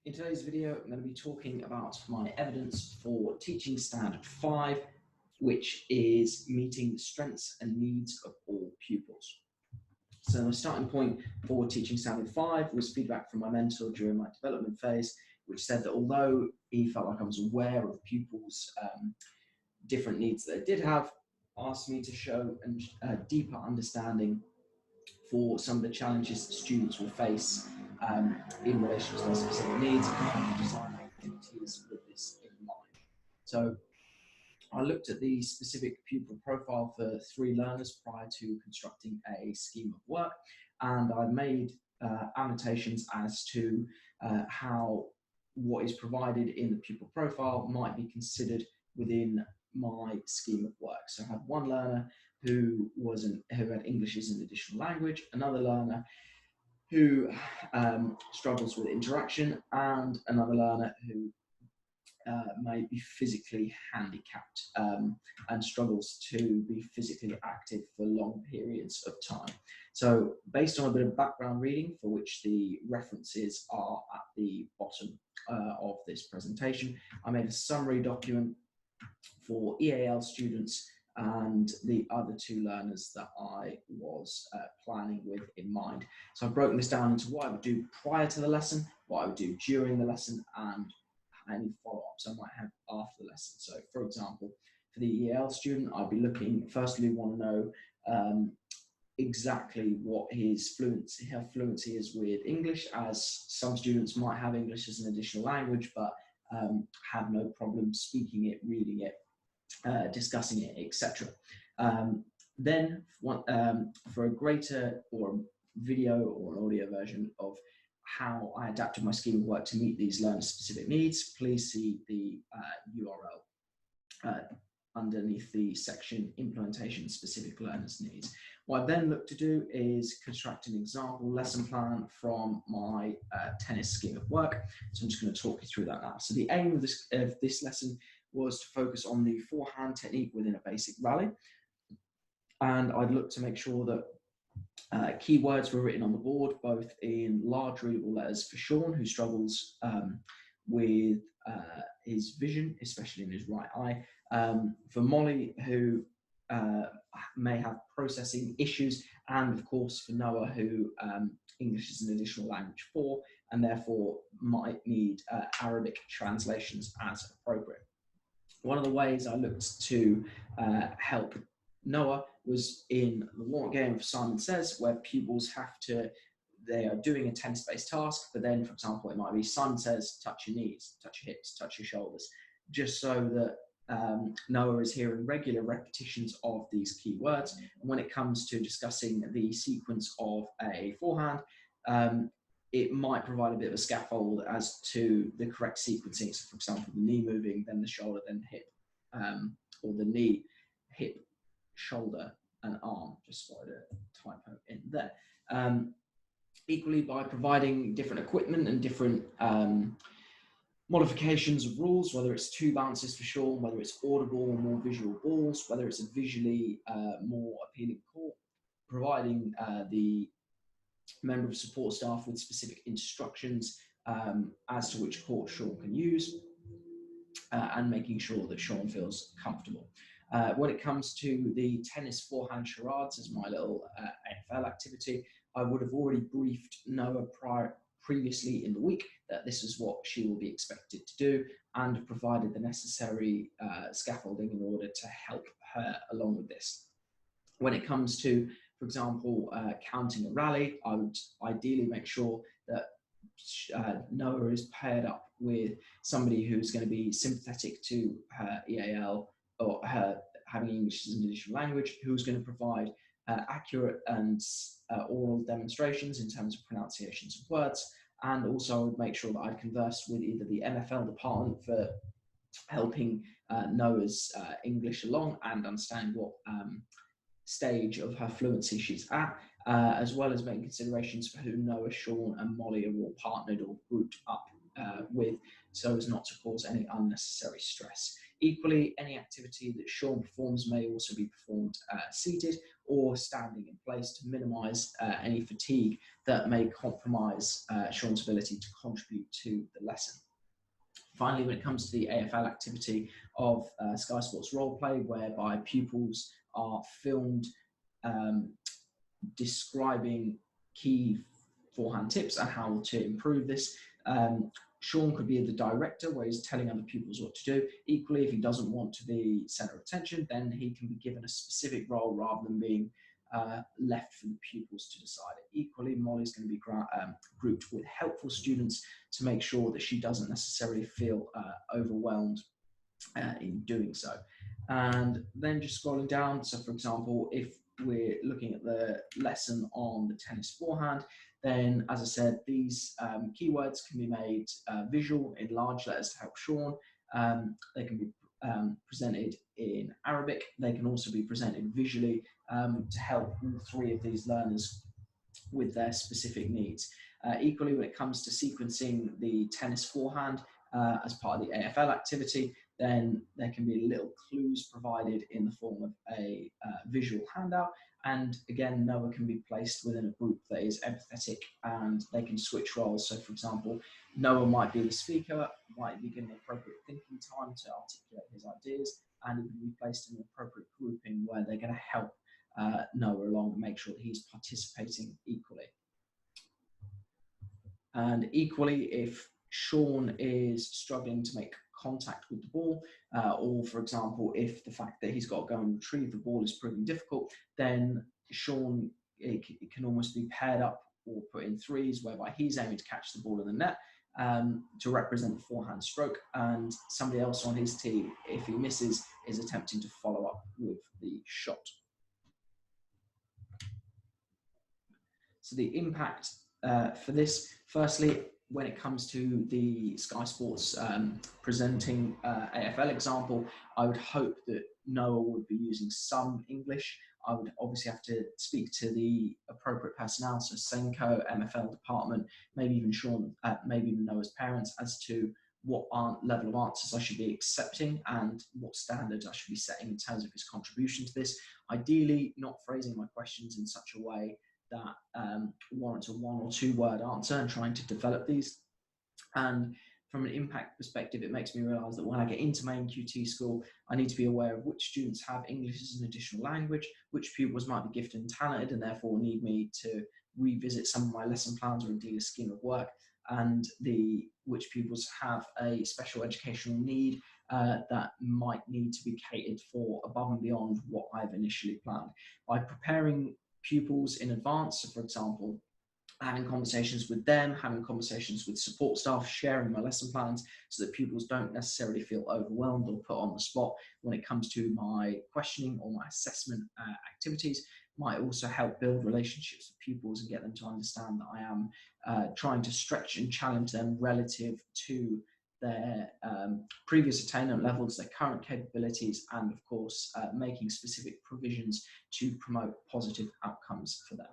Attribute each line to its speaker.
Speaker 1: In today's video, I'm going to be talking about my evidence for Teaching Standard 5, which is meeting the strengths and needs of all pupils. So my starting point for Teaching Standard 5 was feedback from my mentor during my development phase, which said that although he felt like I was aware of pupils' different needs that they did have, asked me to show a deeper understanding for some of the challenges that students will face in relation to their specific needs, and how to design activities with this in mind. So I looked at the specific pupil profile for 3 learners prior to constructing a scheme of work, and I made annotations as to how what is provided in the pupil profile might be considered within my scheme of work. So I had one learner who had English as an additional language, another learner who struggles with interaction, and another learner who may be physically handicapped and struggles to be physically active for long periods of time. So based on a bit of background reading, for which the references are at the bottom of this presentation, I made a summary document for EAL students and the other 2 learners that I was planning with in mind. So I've broken this down into what I would do prior to the lesson, what I would do during the lesson, and any follow-ups I might have after the lesson. So for example, for the EAL student, I'd be looking, firstly want to know exactly what how fluency is with English, as some students might have English as an additional language, but have no problem speaking it, reading it, discussing it, etc. Then for a greater or video or an audio version of how I adapted my scheme of work to meet these learner-specific needs, please see the URL underneath the section Implementation Specific Learners Needs. What I then look to do is construct an example lesson plan from my tennis scheme of work. So I'm just going to talk you through that now. So the aim of this lesson was to focus on the forehand technique within a basic rally. And I'd look to make sure that keywords were written on the board, both in large readable letters for Sean, who struggles with his vision, especially in his right eye, for Molly, who may have processing issues, and of course for Noah, who English is an additional language for, and therefore might need Arabic translations as appropriate. One of the ways I looked to help Noah was in the warm-up game of Simon Says, where pupils they are doing a tennis-based task, but then, for example, it might be Simon says, touch your knees, touch your hips, touch your shoulders, just so that Noah is hearing regular repetitions of these key words. And when it comes to discussing the sequence of a forehand, it might provide a bit of a scaffold as to the correct sequencing. So, for example, the knee moving, then the shoulder, then the hip, or the knee, hip, shoulder, and arm. Just spotted a typo in there. Equally, by providing different equipment and different modifications of rules, whether it's 2 bounces for Sean, whether it's audible or more visual balls, whether it's a visually more appealing court, providing the member of support staff with specific instructions as to which court Sean can use, and making sure that Sean feels comfortable. When it comes to the tennis forehand charades as my little NFL activity, I would have already briefed Noah previously in the week that this is what she will be expected to do, and provided the necessary scaffolding in order to help her along with this. When it comes to, for example, counting a rally, I would ideally make sure that Noah is paired up with somebody who's going to be sympathetic to her EAL or her having English as an additional language, who's going to provide accurate and oral demonstrations in terms of pronunciations of words, and also I would make sure that I'd converse with either the MFL department for helping Noah's English along and understand what stage of her fluency she's at, as well as making considerations for who Noah, Sean, and Molly are all partnered or grouped up with, so as not to cause any unnecessary stress. Equally, any activity that Sean performs may also be performed seated, or standing in place to minimise any fatigue that may compromise Sean's ability to contribute to the lesson. Finally, when it comes to the AFL activity of Sky Sports Roleplay, whereby pupils are filmed describing key forehand tips and how to improve this. Sean could be the director, where he's telling other pupils what to do. Equally, if he doesn't want to be centre of attention, then he can be given a specific role rather than being left for the pupils to decide. Equally, Molly's going to be grouped with helpful students to make sure that she doesn't necessarily feel overwhelmed in doing so. And then just scrolling down, so for example, if we're looking at the lesson on the tennis forehand, then as I said, these keywords can be made visual in large letters to help Sean. They can be presented in Arabic. They can also be presented visually to help all three of these learners with their specific needs. Equally, when it comes to sequencing the tennis forehand as part of the AFL activity, then there can be little clues provided in the form of a visual handout. And again, Noah can be placed within a group that is empathetic and they can switch roles. So for example, Noah might be the speaker, might be given appropriate thinking time to articulate his ideas, and he can be placed in an appropriate grouping where they're going to help Noah along and make sure that he's participating equally. And equally, if Sean is struggling to make contact with the ball, or for example, if the fact that he's got to go and retrieve the ball is proving difficult, then Sean, it can almost be paired up or put in threes, whereby he's aiming to catch the ball in the net to represent the forehand stroke, and somebody else on his team, if he misses, is attempting to follow up with the shot. So the impact for this, firstly, when it comes to the Sky Sports presenting AFL example, I would hope that Noah would be using some English. I would obviously have to speak to the appropriate personnel, so Senko, MFL department, maybe even Sean, maybe even Noah's parents, as to what level of answers I should be accepting and what standards I should be setting in terms of his contribution to this. Ideally, not phrasing my questions in such a way that warrants a 1 or 2 word answer, and trying to develop these. And from an impact perspective, it makes me realise that when I get into my NQT school, I need to be aware of which students have English as an additional language, which pupils might be gifted and talented and therefore need me to revisit some of my lesson plans or indeed a scheme of work, and which pupils have a special educational need that might need to be catered for above and beyond what I've initially planned. By preparing pupils in advance, so for example, having conversations with them, having conversations with support staff, sharing my lesson plans so that pupils don't necessarily feel overwhelmed or put on the spot when it comes to my questioning or my assessment activities, might also help build relationships with pupils and get them to understand that I am trying to stretch and challenge them relative to their previous attainment levels, their current capabilities, and of course, making specific provisions to promote positive outcomes for them.